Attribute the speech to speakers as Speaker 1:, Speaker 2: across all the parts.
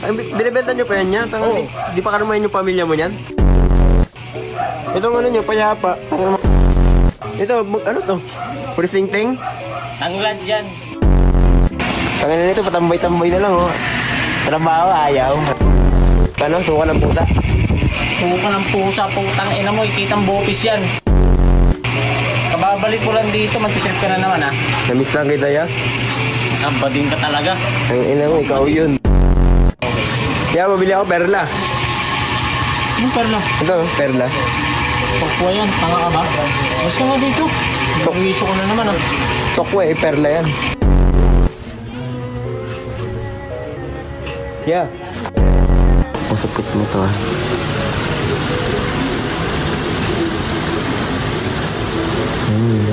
Speaker 1: Ay, binibenta nyo pa yan niya?
Speaker 2: Oo.
Speaker 1: Di pa karumahin yung pamilya mo niyan? Itong ano nyo, payapa. Ito, ano to? Purising-ting?
Speaker 2: Tanglad yan.
Speaker 1: Tangan na nito, patambay-tambay na lang, oh. Trabaho, ayaw. Paano? Suka ng pusa?
Speaker 2: Suka ng pusa, putang ina mo, ikitang bopis yan. Kababalik ko lang dito, magtisilip ka na naman ha.
Speaker 1: Namiss lang kita, ya.
Speaker 2: Nakabading ka talaga.
Speaker 1: Ang ina mo, ikaw yun. Kaya, mabili ako perla.
Speaker 2: Anong perla?
Speaker 1: Ito, perla.
Speaker 2: Pagpuwa yan, tanga ka ba? Mas ka nga dito. Pag-iso ko na naman ha.
Speaker 1: Tokwe, perla yan. Yeah. Masakit mo to, ah.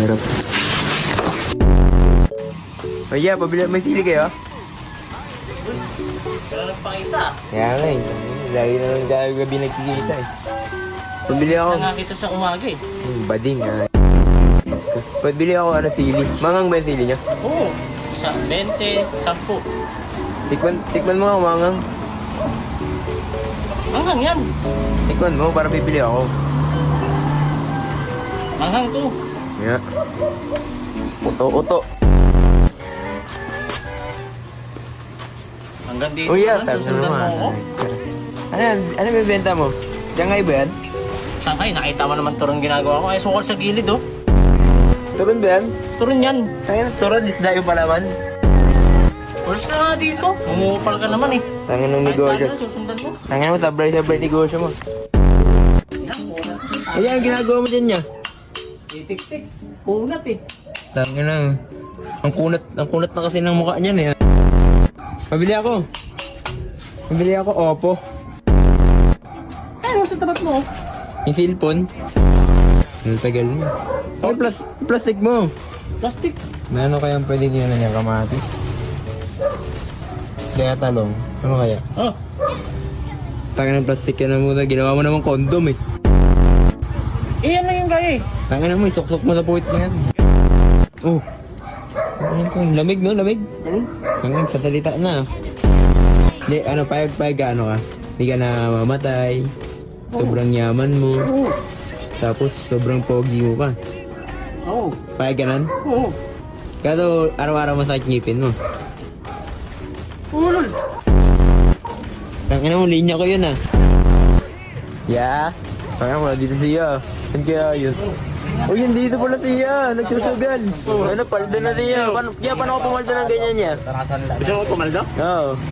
Speaker 1: Harap. Oh yeah, pabili. May sili kayo?
Speaker 2: Wala nagpakita.
Speaker 1: Kaya nga eh. Lagi na lang gabi nagkikita eh. Pabili ako.
Speaker 2: Nakakita sa umaga eh.
Speaker 1: Bading ah. Pabili ako sili. Mangang ba yung sili niya?
Speaker 2: Oo. Sa 20, 10.
Speaker 1: Tikman mo nga mangang.
Speaker 2: Manghang yan.
Speaker 1: Tikman mo para bibili ako.
Speaker 2: Manghang to.
Speaker 1: Yeah. Uto-uto.
Speaker 2: Hanggang dito
Speaker 1: Oh yeah,
Speaker 2: naman,
Speaker 1: tabi
Speaker 2: susundan mo ako.
Speaker 1: Ano yan? Ano yung benta mo? Tiyangay ba yan?
Speaker 2: Saan kayo? Nakita mo naman turun ginagawa ko. Ay, sukal sa gilid oh.
Speaker 1: Turon ba yan?
Speaker 2: Turun yan.
Speaker 1: Kaya na turon, isda yung palaman.
Speaker 2: Pulis ka nga dito. Umupal ka naman eh.
Speaker 1: Tangin ng
Speaker 2: Kahit
Speaker 1: negosyo.
Speaker 2: saan ka, susundan mo.
Speaker 1: Tangin mo, sabray-sabray negosyo mo. Ayan, ang ginagawa mo dyan niya.
Speaker 2: Titik-tik. Kunat eh.
Speaker 1: Tangin na. Ang kunat na kasi ng mukha niyan eh. Pabili ako. Pabili ako, Oppo.
Speaker 2: Ano sa tapat mo?
Speaker 1: Yung cellphone. Ang tagal mo. Ay, plastic mo.
Speaker 2: Plastic.
Speaker 1: May ano kayang pwede nyo na niya, kamatis? Kaya talong. Ano kaya?
Speaker 2: Oh.
Speaker 1: Tangin ng plastic yan na muna. Ginawa mo naman kondom eh.
Speaker 2: Eh, ano yung gaya eh?
Speaker 1: Tangin na mo, isuksok mo sa puwit mo yan. Oh. Ano ito? Lamig no? Lamig? Hanggang sa salita na. Hindi, ano, payag ka, ano ka? Hindi ka na mamatay. Sobrang yaman mo.
Speaker 2: Oo.
Speaker 1: Tapos, sobrang pogi mo ka.
Speaker 2: Oo.
Speaker 1: Payag ka nun?
Speaker 2: Oo.
Speaker 1: Kaya araw-araw masakit ngipin mo.
Speaker 2: Ulol.
Speaker 1: Tangin mo, linya ko yun ah. Yeah? Tangin mo, dito siya. Saan kaya yun? Oh, yun dito pala siya. Nagsusugal. Ano, palda na siya. Paano ko pumalda ng ganyan niya?
Speaker 2: Gusto mo pumaldo?
Speaker 1: Oo.